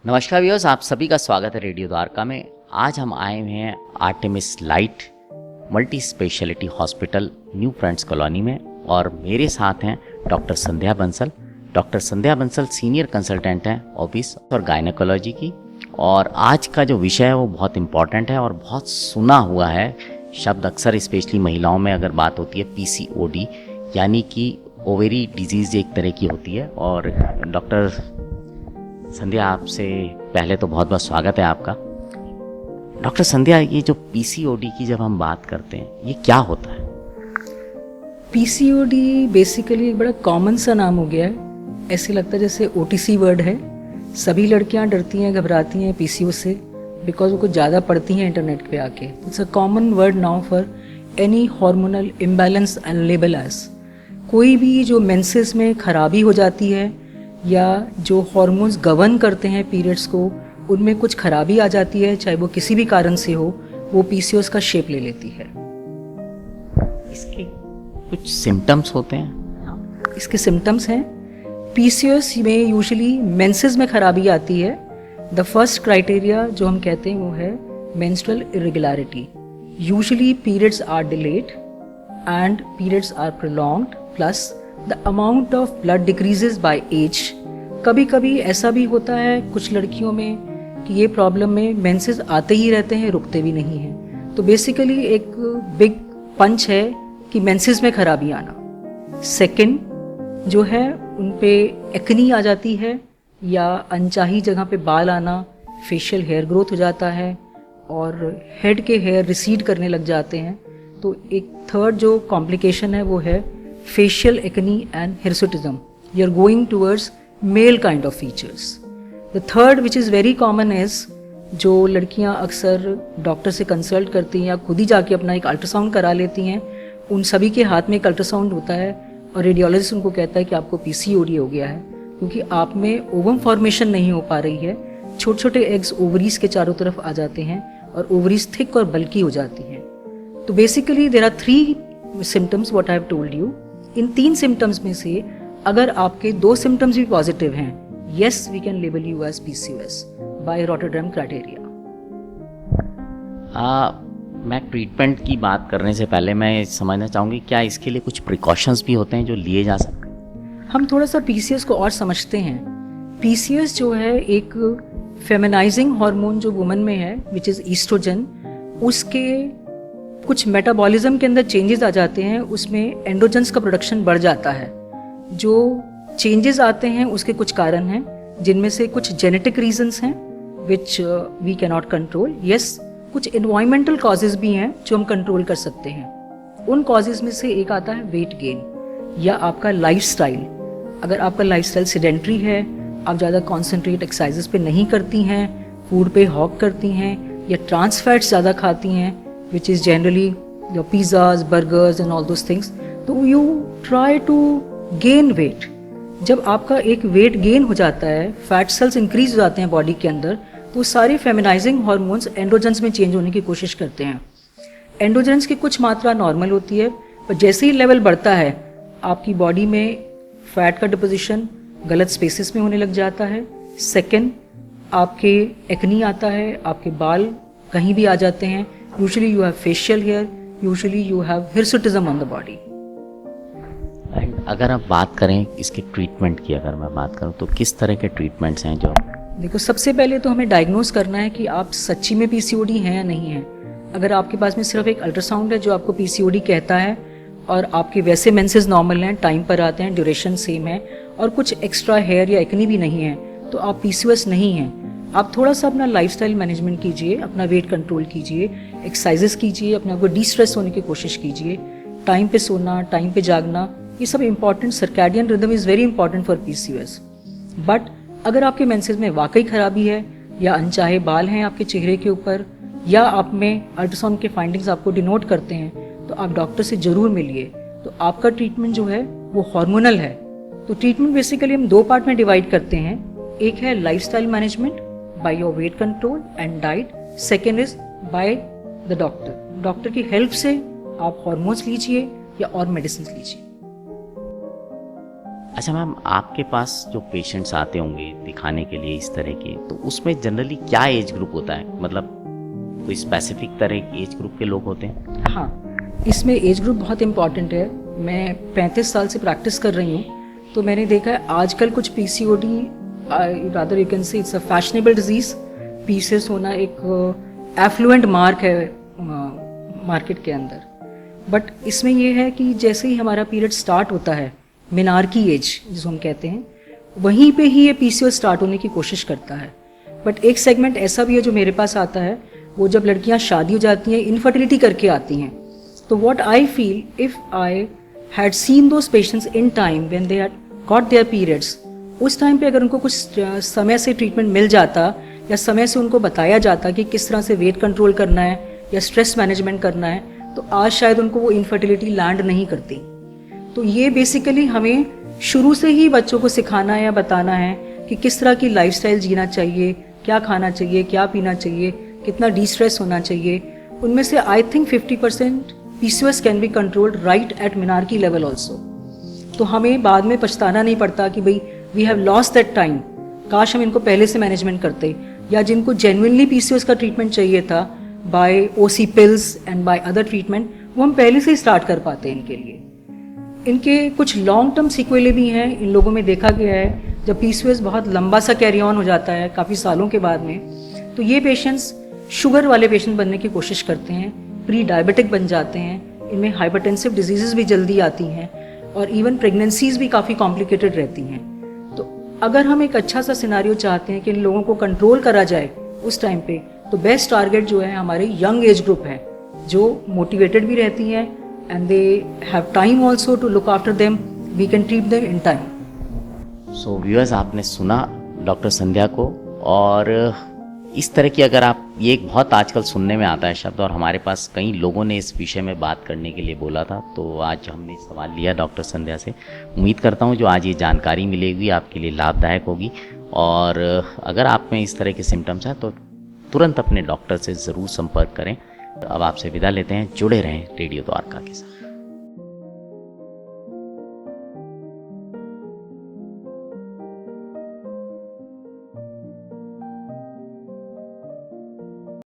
नमस्कार व्यूअर्स, आप सभी का स्वागत है रेडियो द्वारका में। आज हम आए हुए हैं Artemis light multi speciality hospital new friends colony में और मेरे साथ हैं डॉक्टर संध्या बंसल। डॉक्टर संध्या बंसल सीनियर कंसल्टेंट हैं ओबीस और गायनेकोलॉजी की। और आज का जो विषय है वो बहुत इम्पॉर्टेंट है और बहुत सुना हुआ है शब्द अक्सर, स्पेशली महिलाओं में अगर बात होती है पीसीओडी यानी कि ओवेरी डिजीज़ एक तरह की होती है। और डॉक्टर संध्या, आपसे पहले तो बहुत बहुत स्वागत है आपका। डॉक्टर संध्या, ये जो पीसीओडी की जब हम बात करते हैं ये क्या होता है? पीसीओडी बेसिकली एक बड़ा कॉमन सा नाम हो गया है। ऐसे लगता है जैसे ओटीसी वर्ड है। सभी लड़कियां डरती हैं, घबराती हैं पीसीओ से बिकॉज वो कुछ ज़्यादा पढ़ती हैं इंटरनेट पे आके। It's a common word now for any hormonal imbalance and label as कोई भी जो मेंसेस में खराबी हो जाती है या जो हार्मोन्स गवर्न करते हैं पीरियड्स को, उनमें कुछ खराबी आ जाती है, चाहे वो किसी भी कारण से हो, वो पीसीओएस का शेप ले लेती है। इसके कुछ सिम्टम्स होते हैं? इसके सिम्टम्स हैं, पीसीओएस में यूजुअली मेंसेस में खराबी आती है। द फर्स्ट क्राइटेरिया जो हम कहते हैं वो है menstrual irregularity. Usually periods are delayed and periods are prolonged plus the amount of blood decreases by age. कभी कभी ऐसा भी होता है कुछ लड़कियों में कि ये प्रॉब्लम में मेंसेस आते ही रहते हैं, रुकते भी नहीं हैं। तो बेसिकली एक बिग पंच है कि मेंसेस में खराबी आना। सेकंड जो है उन पे एक्नी आ जाती है या अनचाही जगह पे बाल आना, फेशियल हेयर ग्रोथ हो जाता है और हेड के हेयर रिसीड करने लग जाते हैं। तो एक थर्ड जो कॉम्प्लिकेशन है वो है facial acne and hirsutism. You're going towards male kind of features. The third which is very common is जो लड़कियां अक्सर डॉक्टर से कंसल्ट करती हैं या खुद ही जाके अपना एक अल्ट्रासाउंड करा लेती हैं, उन सभी के हाथ में एक अल्ट्रासाउंड होता है और रेडियोलॉजिस्ट उनको कहता है कि आपको पीसीओडी हो गया है क्योंकि आप में ओवम फॉर्मेशन नहीं हो पा रही है। छोटे छोटे एग्स ओवरीज के चारों तरफ आ जाते हैं और ओवरीज थिक और बल्की हो जाती हैं। तो basically there are 3 symptoms what I have told you. इन 3 सिम्टम्स में से अगर आपके 2 सिम्टम्स भी पॉजिटिव हैं, yes we can label you as PCOS by Rotterdam criteria. मैं ट्रीटमेंट की बात करने से पहले मैं समझना चाहूँगी क्या इसके लिए कुछ प्रिकॉशंस भी होते हैं जो लिए जा सकते हैं? हम थोड़ा सा पीसीओएस को और समझते हैं। पीसीओएस जो है एक फेमिनाइजिंग हार्मोन जो वुमन में है विच इज़ ईस्ट्रोजन, उसके कुछ मेटाबॉलिज्म के अंदर चेंजेस आ जाते हैं, उसमें एंड्रोजन्स का प्रोडक्शन बढ़ जाता है। जो चेंजेस आते हैं उसके कुछ कारण हैं जिनमें से कुछ जेनेटिक रीजंस हैं which we can not control. Yes, कुछ एनवायरमेंटल कॉजेज भी हैं जो हम कंट्रोल कर सकते हैं। उन कॉजेज में से एक आता है वेट गेन या आपका लाइफस्टाइल। अगर आपका लाइफस्टाइल सेडेंट्री है, आप ज़्यादा कॉन्सेंट्रेट एक्सरसाइजेस पे नहीं करती हैं, फूड पे हॉक करती हैं या ट्रांस फैट्स ज़्यादा खाती हैं which is generally your pizzas, burgers and all those things, तो you try to gain weight। जब आपका एक वेट गेन हो जाता है, फैट सेल्स इंक्रीज हो जाते हैं बॉडी के अंदर, तो सारे फेमिनाइजिंग हार्मोन्स एंड्रोजन्स में चेंज होने की कोशिश करते हैं। एंड्रोजन्स की कुछ मात्रा नॉर्मल होती है, पर जैसे ही लेवल बढ़ता है आपकी बॉडी में फैट का डिपोजिशन गलत स्पेसिस में होने लग जाता है। सेकेंड, आपके एक्नी आता है, आपके बाल कहीं भी आ जाते हैं। Usually you have facial hair, usually you have hirsutism on the body. अगर आप बात करें इसके ट्रीटमेंट की, अगर मैं बात करूं तो किस तरह के ट्रीटमेंट्स हैं जो? देखो, सबसे पहले तो हमें डायग्नोज करना है कि आप सच्ची में पीसीओडी हैं या नहीं है। अगर आपके पास में सिर्फ एक अल्ट्रासाउंड है जो आपको पीसीओडी कहता है और आपके वैसे मेंसेस नॉर्मल हैं, टाइम पर आते हैं, ड्यूरेशन सेम है और कुछ एक्स्ट्रा हेयर या एक्नी भी नहीं है, तो आप पीसीओएस नहीं हैं। आप थोड़ा सा अपना लाइफस्टाइल मैनेजमेंट कीजिए, अपना वेट कंट्रोल कीजिए, एक्सरसाइजेस कीजिए, अपने आप को डिस्ट्रेस होने की कोशिश कीजिए, टाइम पे सोना, टाइम पे जागना, ये सब important. Circadian rhythm is very important for PCOS. But अगर आपके मेंसेस में वाकई खराबी है या अनचाहे बाल हैं आपके चेहरे के ऊपर या आप में अल्ट्रासाउंड के फाइंडिंग्स आपको डिनोट करते हैं, तो आप डॉक्टर से ज़रूर मिलिए। तो आपका ट्रीटमेंट जो है वो हार्मोनल है। तो ट्रीटमेंट बेसिकली हम 2 पार्ट में डिवाइड करते हैं। एक है lifestyle management by your weight control and diet, second is by the doctor। Doctor की हेल्प से आप हार्मोन्स लीजिए या और मेडिसिन लीजिए। अच्छा मैम, आपके पास जो पेशेंट्स आते होंगे दिखाने के लिए इस तरह के, तो उसमें जनरली क्या एज ग्रुप होता है? मतलब कोई स्पेसिफिक तरह के एज ग्रुप के लोग होते हैं? हाँ, इसमें एज ग्रुप बहुत इम्पॉर्टेंट है। मैं 35 साल से प्रैक्टिस कर रही हूँ, तो मैंने देखा है आजकल कुछ PCOD, rather you can say it's a fashionable disease. PCOS होना एक एफ्लुएंट मार्क है मार्केट के अंदर। बट इसमें ये है कि जैसे ही हमारा पीरियड स्टार्ट होता है, मिनार्की एज जिसको हम कहते हैं, वहीं पे ही ये PCOS स्टार्ट होने की कोशिश करता है। बट एक सेगमेंट ऐसा भी है जो मेरे पास आता है, वो जब लड़कियां शादी हो जाती हैं, इनफर्टिलिटी करके आती हैं। तो what I feel, if I had seen those patients in time when they had got there periods, उस टाइम पे अगर उनको कुछ समय से ट्रीटमेंट मिल जाता या समय से उनको बताया जाता कि किस तरह से वेट कंट्रोल करना है या स्ट्रेस मैनेजमेंट करना है, तो आज शायद उनको वो इनफर्टिलिटी लैंड नहीं करती। तो ये बेसिकली हमें शुरू से ही बच्चों को सिखाना है या बताना है कि किस तरह की लाइफस्टाइल जीना चाहिए, क्या खाना चाहिए, क्या पीना चाहिए, कितना डिस्ट्रेस होना चाहिए। उनमें से I think 50% PCOS can be controlled right at menarche level also. तो हमें बाद में पछताना नहीं पड़ता कि भाई we have lost that time, काश हम इनको पहले से मैनेजमेंट करते। या जिनको जेन्युइनली PCOS का ट्रीटमेंट चाहिए था by OC pills and by other treatment, वो हम पहले से ही स्टार्ट कर पाते हैं इनके लिए। इनके कुछ लॉन्ग टर्म सीक्वेलें भी हैं। इन लोगों में देखा गया है जब PCOS बहुत लंबा सा कैरी ऑन हो जाता है काफ़ी सालों के बाद में, तो ये पेशेंट्स शुगर वाले पेशेंट बनने की कोशिश करते हैं, प्री डायबिटिक बन जाते हैं, इनमें हाइपरटेंसिव डिजीज़ भी जल्दी आती हैं और इवन प्रेगनेंसीज भी काफ़ी कॉम्प्लिकेटेड रहती हैं। तो अगर हम एक अच्छा सा सिनारियो चाहते हैं कि इन लोगों को कंट्रोल करा जाए उस टाइम पे, तो बेस्ट टारगेट जो है हमारे यंग एज ग्रुप है, जो मोटिवेटेड भी रहती हैं and they have time also to look after them. We can treat them in time. So viewers, आपने सुना डॉक्टर संध्या को, और इस तरह की अगर आप, ये एक बहुत आजकल सुनने में आता है शब्द, और हमारे पास कई लोगों ने इस विषय में बात करने के लिए बोला था, तो आज हमने सवाल लिया डॉक्टर संध्या से। उम्मीद करता हूँ जो आज ये जानकारी मिलेगी आपके लिए लाभदायक होगी, और अगर आप में इस तरह के सिम्टम्स हैं तो तुरंत अपने डॉक्टर से ज़रूर संपर्क करें। अब आपसे विदा लेते हैं, जुड़े रहें रेडियो द्वारका के साथ।